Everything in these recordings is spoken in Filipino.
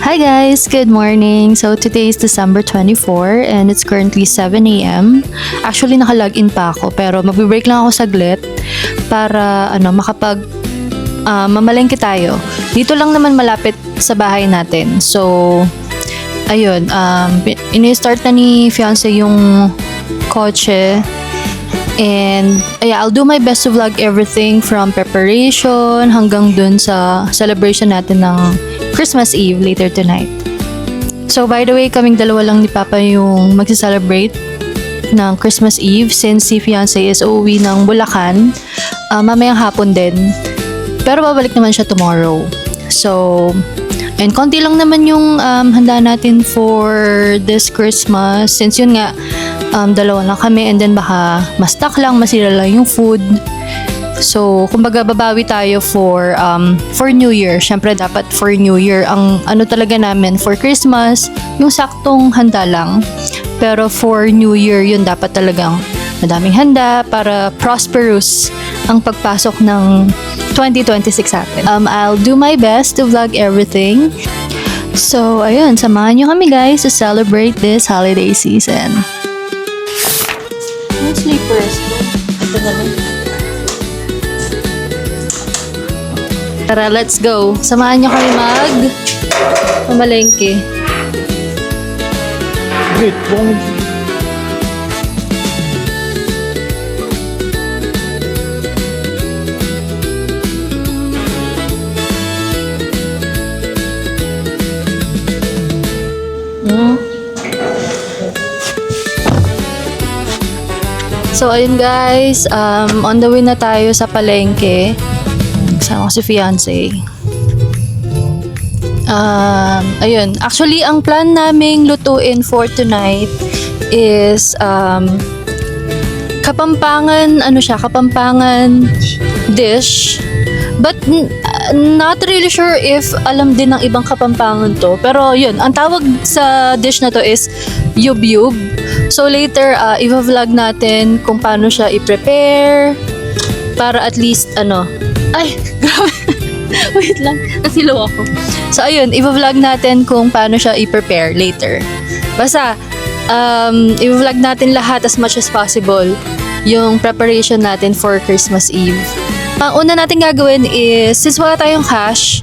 Hi guys! Good morning! So today is December 24 and it's currently 7 a.m. Actually nakalogin pa ako pero magbe-break lang ako saglit para mamalengke tayo. Dito lang naman malapit sa bahay natin. So ayun, ini-start na ni fiance yung kotse. And yeah, I'll do my best to vlog everything from preparation hanggang dun sa celebration natin ng Christmas Eve later tonight. So by the way, kaming dalawa lang ni Papa yung magsi-celebrate ng Christmas Eve since si fiance is uuwi ng Bulacan mamayang hapon din. Pero babalik naman siya tomorrow. So, and konti lang naman yung handa natin for this Christmas since yun nga, dalawa lang kami and then baka ma-stuck lang, masira lang yung food. So, kumbaga babawi tayo for New Year. Syempre dapat for New Year ang ano talaga namin for Christmas, yung saktong handa lang. Pero for New Year, yun dapat talagang madaming handa para prosperous ang pagpasok ng 2026 atin. I'll do my best to vlog everything. So, ayun, samahan nyo kami guys to celebrate this holiday season. Yung sleepers ko. Ito na lang. Tara, let's go. Samahan nyo kami mamalengke. Great. So, ayun guys. On the way na tayo sa palengke. Kasama ko si fiance. Ayun. Actually, ang plan naming lutuin for tonight is Kapampangan dish. But not really sure if alam din ng ibang Kapampangan to. Pero yun, ang tawag sa dish na to is yub-yub. So later, i-vlog natin kung paano siya i-prepare para at least ay, grabe. Wait lang, nasilaw ako. So ayun, i-vlog natin kung paano siya i-prepare later. Basta, i-vlog natin lahat as much as possible yung preparation natin for Christmas Eve. Ang una natin gagawin is, since wala tayong cash,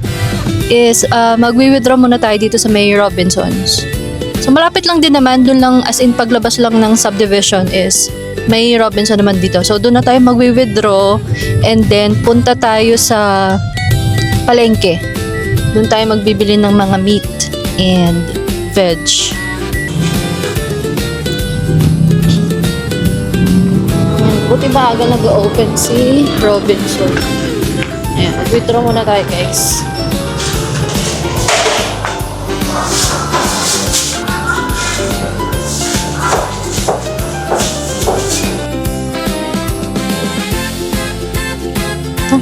is mag-withdraw muna tayo dito sa May Robinsons. So malapit lang din naman, dun lang as in paglabas lang ng subdivision is may Robinson naman dito. So doon na tayo mag-withdraw and then punta tayo sa palengke. Doon tayo magbibili ng mga meat and veg. Buti ba aga nag-open si Robinson. Ayan, mag-withdraw muna tayo guys.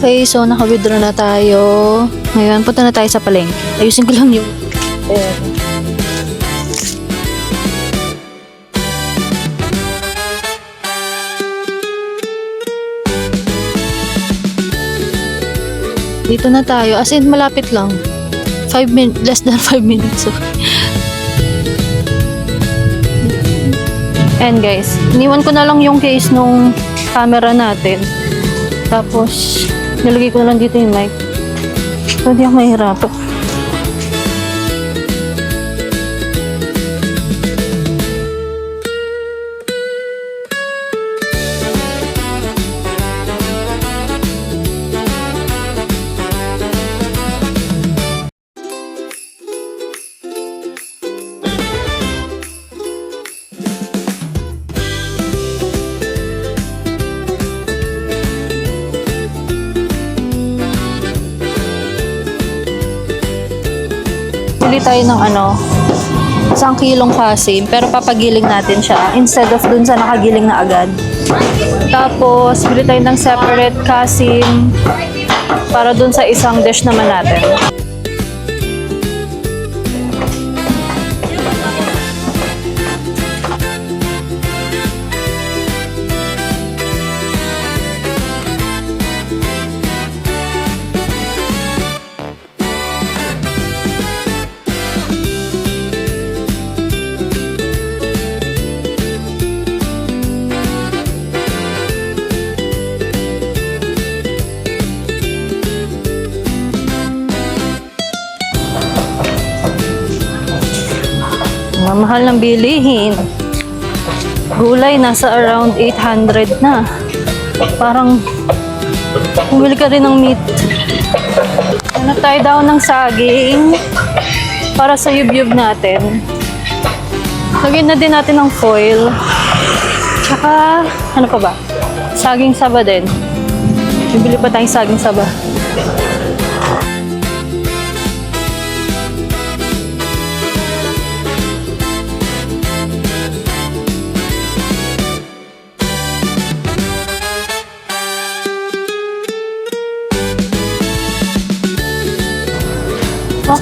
Okay, so naka-withdraw na tayo. Ngayon, punta na tayo sa palengke. Ayusin ko lang yung dito na tayo. As in, malapit lang. Less than 5 minutes. And guys, iniwan ko na lang yung case nung camera natin. Tapos, nilagay ko na lang dito yung mic. So, hindi ako mahirapan. Bili tayo ng 1 kilong kasim, pero papagiling natin siya instead of dun sa nakagiling na agad. Tapos, bili tayo ng separate kasim para dun sa isang dish naman natin. Mahal ng bilihin. Gulay, nasa around 800 na. Parang, bumili ka rin ng meat. Ano tayo daw ng saging para sa yub-yub natin. Lagyan na din natin ng foil. Tsaka, ano pa ba? Saging saba din. Bibili pa tayong saging saba.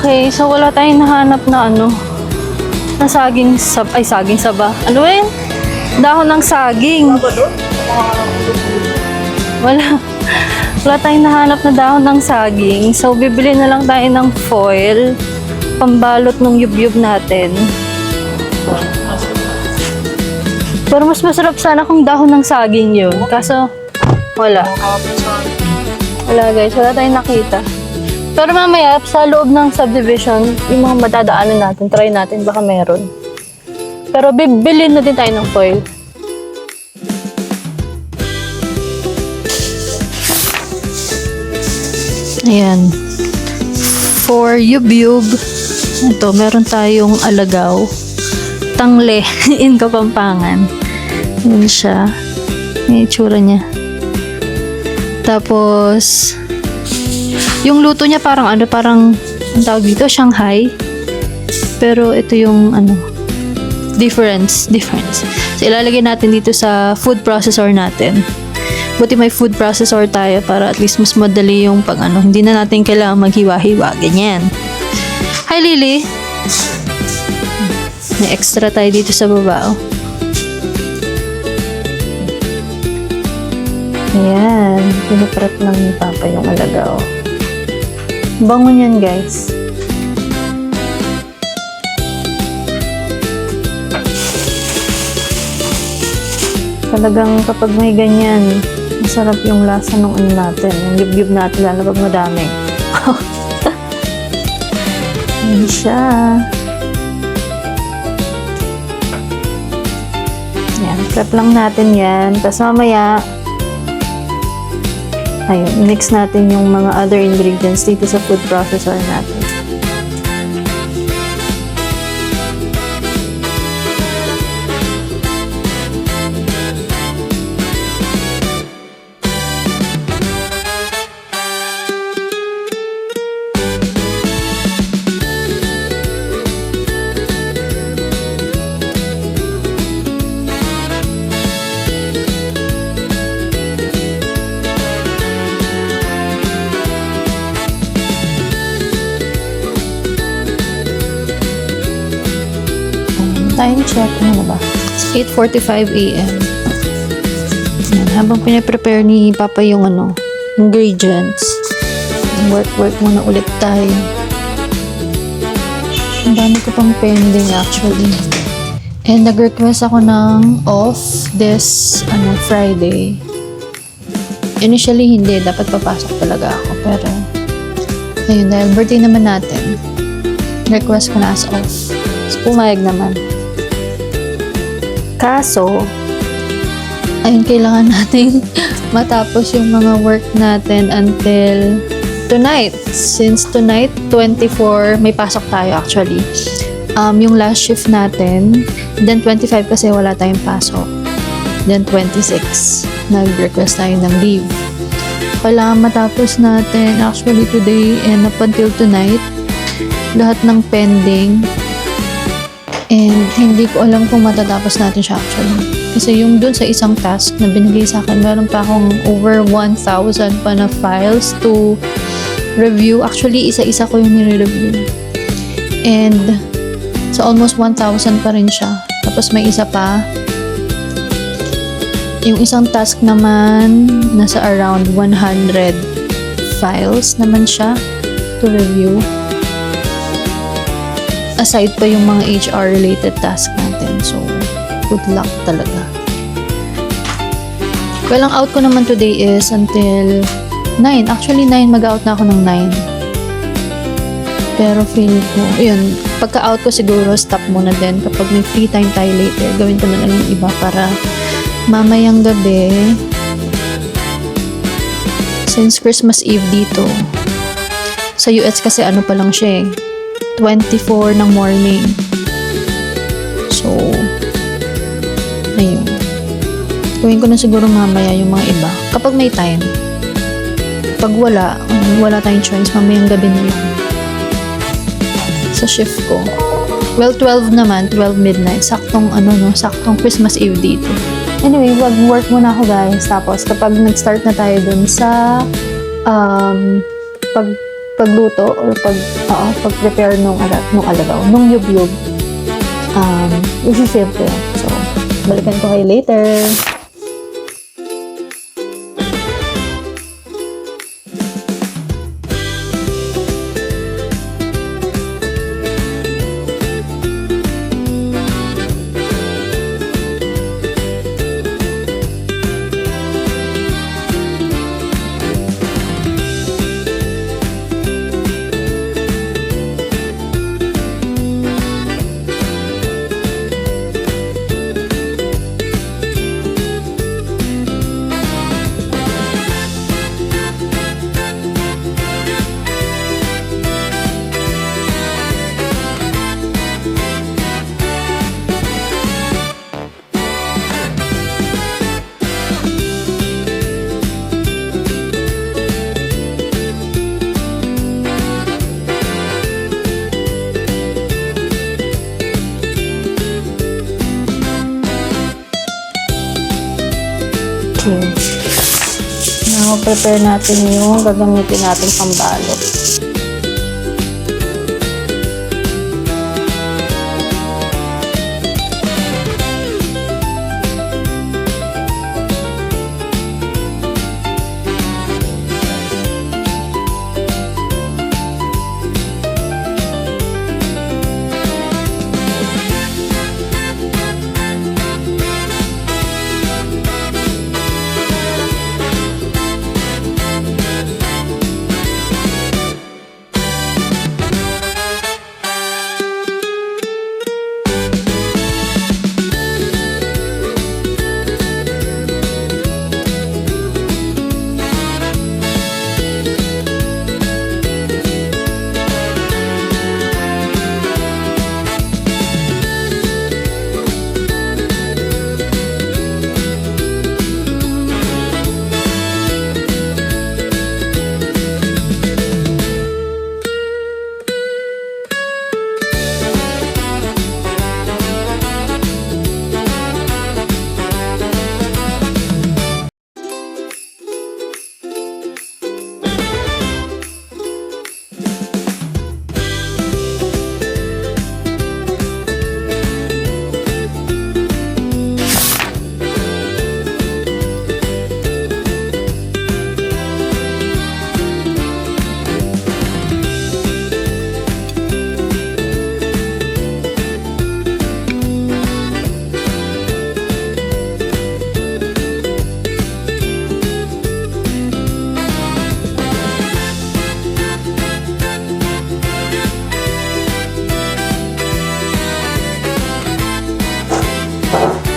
Okay, so wala tayong nahanap na ano, na saging saba. Ano eh? Dahon ng saging. Wala tayong nahanap na dahon ng saging. So, bibili na lang tayo ng foil, pambalot ng yub-yub natin. Pero mas masarap sana kung dahon ng saging yun. Kaso, wala. Wala guys, wala tayong nakita. Pero mamaya, sa loob ng subdivision, yung mga madadaanan natin, try natin, baka meron. Pero bibilin na din tayo ng foil. Ayan. For yub-yub, ito, meron tayong alagaw. Tangle in Kapampangan. Yun siya. Yung itsura niya. Tapos, yung luto niya parang ang tawag dito, Shanghai. Pero ito yung difference. So ilalagay natin dito sa food processor natin. Buti may food processor tayo para at least mas madali yung hindi na natin kailangan maghiwa-hiwa. Ganyan. Hi Lily! May extra tayo dito sa baba. Oh. Ayan. Piniprat lang ni Papa yung alagaw. Bango niyan guys. Talagang kapag may ganyan, masarap yung lasa ng natin. Yung yub-yub natin, lalo pag madami. Yan siya. Yan, prep lang natin yan. Tapos mamaya, ayun, mix natin yung mga other ingredients dito sa food processor natin. Time check, ano ba? It's 8:45 a.m. Habang pinaprepare ni Papa yung ingredients, work muna ulit tayo. Ang dami ko pang pending actually. And nag-request ako ng off this Friday. Initially hindi, dapat papasok talaga ako. Pero ayun, dahil birthday naman natin, request ko na as off. So pumayag naman. Kaso, ayun, kailangan natin matapos yung mga work natin until tonight. Since tonight, 24, may pasok tayo actually. Yung last shift natin, then 25 kasi wala tayong pasok. Then 26, nag-request tayo ng leave. Kailangan matapos natin actually today and up until tonight, lahat ng pending. And hindi ko alam kung matatapos natin siya actually. Kasi yung dun sa isang task na binigay sa akin, meron pa akong over 1,000 pa na files to review. Actually, isa-isa ko yung nire-review. And so almost 1,000 pa rin siya. Tapos may isa pa. Yung isang task naman, nasa around 100 files naman siya to review. Aside pa yung mga HR-related task natin. So, good luck talaga. Well, ang out ko naman today is until 9. Actually, 9. Mag-out na ako ng 9. Pero feel ko, yun, pagka-out ko siguro, stop muna din. Kapag may free time tayo later, gawin ko na lang yung iba para mamayang gabi, since Christmas Eve dito, sa US kasi ano pa lang siya 24 ng morning. So, ayun. Gawin ko na siguro mamaya yung mga iba. Kapag may time. Pag wala tayong choice, mamayang gabi na lang. Sa shift ko. Well, 12 naman, 12 midnight. Saktong saktong Christmas Eve dito. Anyway, work muna ako guys. Tapos kapag nag-start na tayo dun sa pagluto or pag-prepare nung yub-yub, isi-share ko yan. So, balikan ko kayo later. Okay. Now, prepare natin yung gagamitin natin pambalot.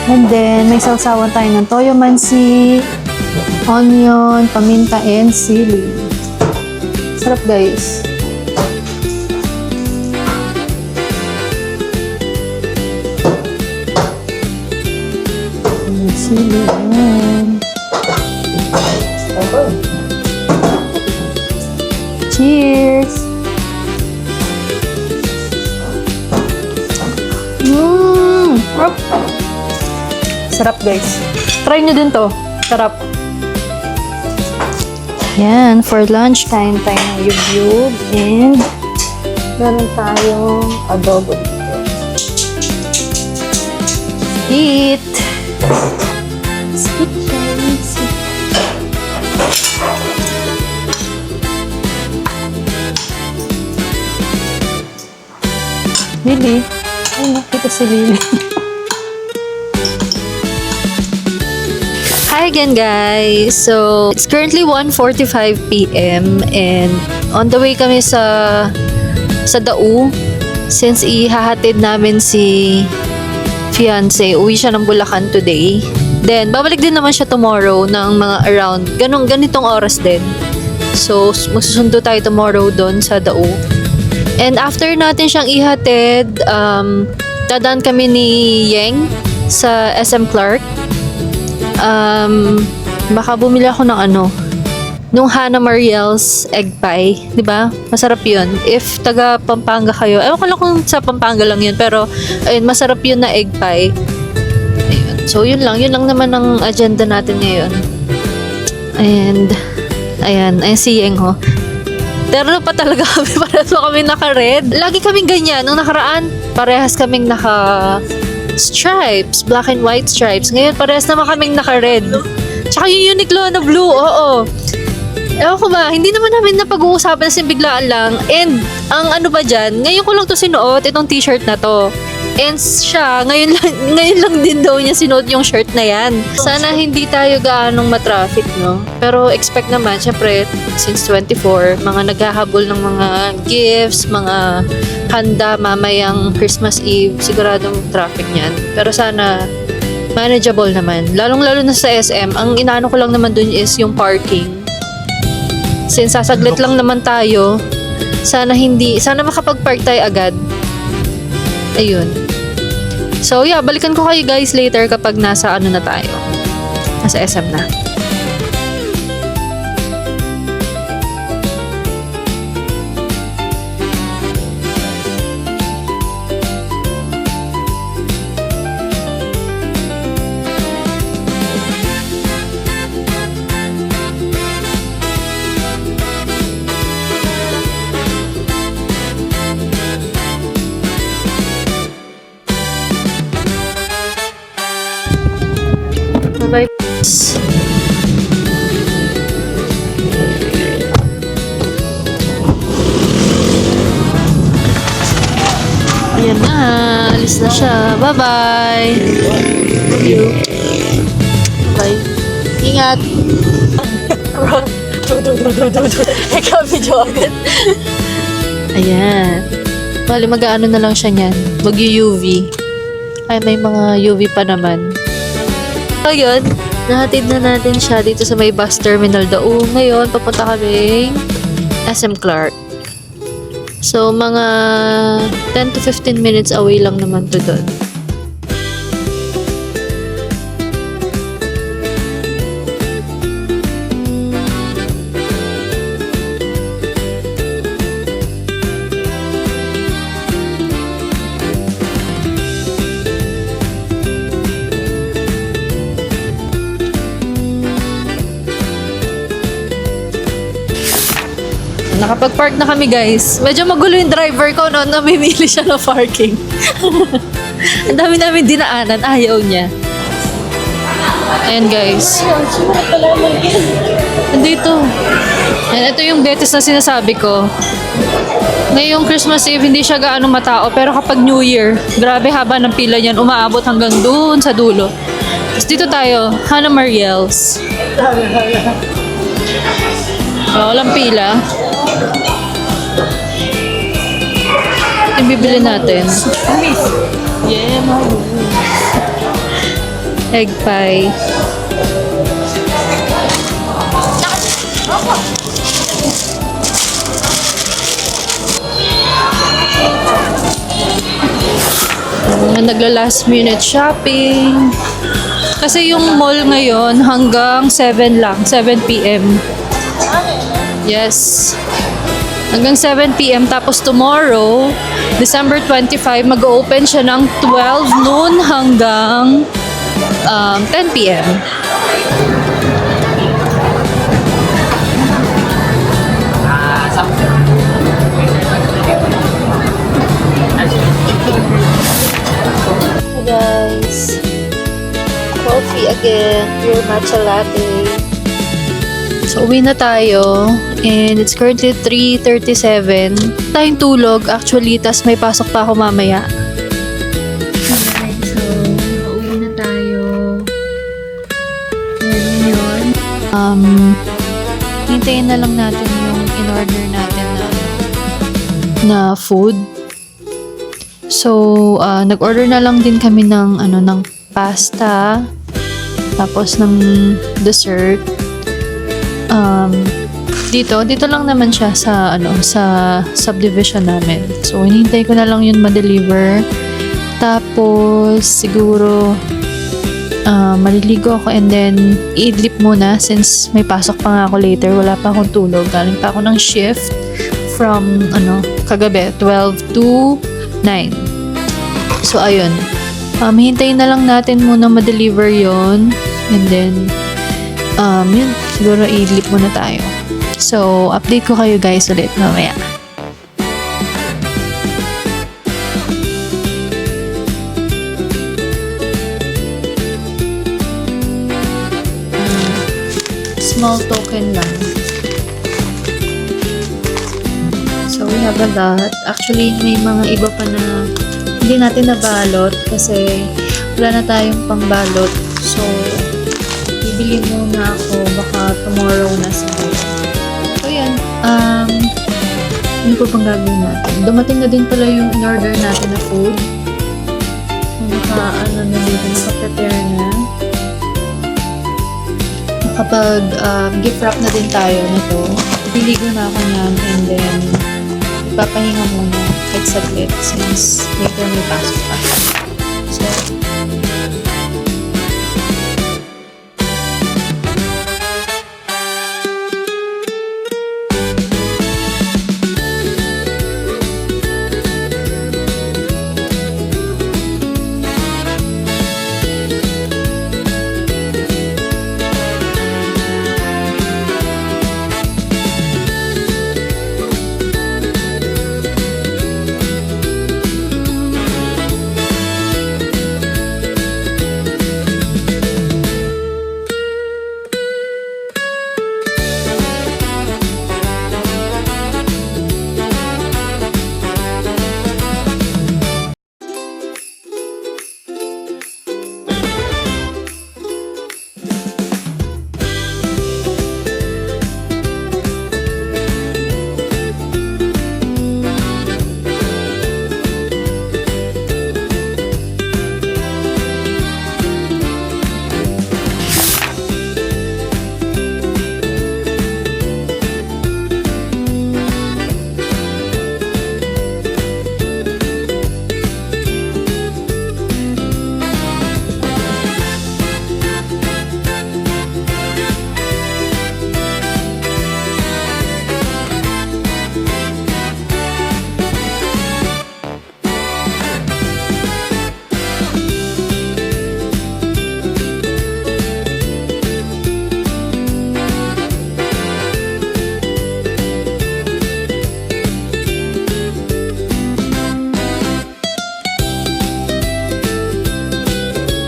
And then, may sausawan tayo ng toyo mansi, onion, paminta, and sili. Sarap guys. Sili, ayan. Cheers! Sarap guys. Try nyo din to. Sarap. Yan. For lunch, kain tayo ng yub-yub. And meron tayong adobo dito. Eat! Sweet guys. Lily. Ay, nakita si Lily. Hi again guys! So, it's currently 1:45 p.m. and on the way kami sa sa Dau. Since ihahatid namin si fiance, uwi siya ng Bulacan today. Then, babalik din naman siya tomorrow ng mga around ganitong oras din. So, magsusundo tayo tomorrow doon sa Dau. And after natin siyang ihatid, dadaan kami ni Yeng sa SM Clark. Baka bumili ako ng nung Hannah Mariel's egg pie, 'di ba? Masarap 'yun. If taga Pampanga kayo, ewan ko lang kung sa Pampanga lang 'yun, pero ayun, masarap 'yun na egg pie. Ayun. So, yun lang naman ang agenda natin ngayon. And ayan si Yeng ho. Pero pa talaga kami, parehas pa kami naka-red. Lagi kaming ganyan. Nung nakaraan, parehas kaming naka-stripes, black and white stripes. Ngayon, parehas naman kaming naka-red. Tsaka yung Uniqlo na blue, oo. Ewan ko ba, hindi naman namin napag-uusapan kasi biglaan lang. And, ang ano ba dyan, ngayon ko lang to sinuot, itong t-shirt na to. And siya, ngayon lang din daw niya sinuot yung shirt na yan. Sana hindi tayo gaanong matraffic, no? Pero expect naman, syempre, since 24, mga naghahabol ng mga gifts, mga handa mamayang Christmas Eve, siguradong traffic niyan. Pero sana, manageable naman. Lalong-lalo na sa SM, ang inaano ko lang naman dun is yung parking. Since sasaglit lang naman tayo, sana makapag-park tayo agad. Ayun. So yeah, balikan ko kayo guys later kapag nasa na tayo. Nasa SM na. Bye. Ayan na, alis na siya. Bye-bye. Love you. Bye. Ingat. Ikaw, video agad. Ayan. Bali, mag-aano na lang siya niyan. Mag-UV. Ay, may mga UV pa naman. So, yun. Nahatid na natin siya dito sa may bus terminal Dau. Ngayon, papunta kami SM Clark. So, mga 10 to 15 minutes away lang naman to doon. Nakapag-park na kami guys. Medyo magulo yung driver ko noon, namimili siya ng parking. Ang dami namin dinaanan, ayaw niya. Ayan guys. Andito. Ayan, ito yung Betis na sinasabi ko. Ngayong Christmas Eve, hindi siya gaano matao. Pero kapag New Year, grabe haba ng pila niyan. Umaabot hanggang doon sa dulo. Tapos dito tayo, Hannah Mariel's. Walang pila. Yung bibili natin. Yeah, egg pie. Nagla-last minute shopping. Kasi yung mall ngayon hanggang 7 lang, 7 p.m. Yes. Hanggang 7 p.m. Tapos tomorrow, December 25, mag-open siya ng 12 noon hanggang 10 p.m. Hey guys. Coffee again. Pure matcha latte. So, uwi na tayo. And it's currently 3:37. Tayong tulog, actually. Tas may pasok pa ako mamaya. Alright, so, uwi na tayo. And yun. Hintayin na lang natin yung in-order natin na na food. So, nag-order na lang din kami ng pasta, tapos ng dessert. Dito lang naman siya sa sa subdivision namin. So, hinihintay ko na lang yun ma-deliver. Tapos, siguro maliligo ako and then i-idlip muna since may pasok pa nga ako later. Wala pa akong tulog. Galing pa ako ng shift from kagabi, 12 to 9. So, ayun. Hintayin na lang natin muna ma-deliver yon. And then, yun. Siguro i-idlip muna tayo. So, update ko kayo guys ulit mamaya. Small token lang. So, we have a lot. Actually, may mga iba pa na hindi natin nabalot kasi wala na tayong pangbalot. So, bibili muna ako baka tomorrow na siguro. So, yan. Ano po pang gagawin natin? Dumating na din pala yung in-order natin na food. Naka-prepare na. Kapag gift wrap na din tayo nito, piligo na ako niyan and then ipapahinga muna kahit saglit since later may pasok pa. So,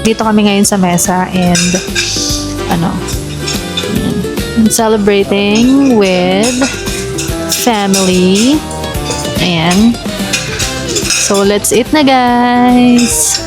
dito kami ngayon sa mesa and celebrating with family. Ayan. So, let's eat na guys!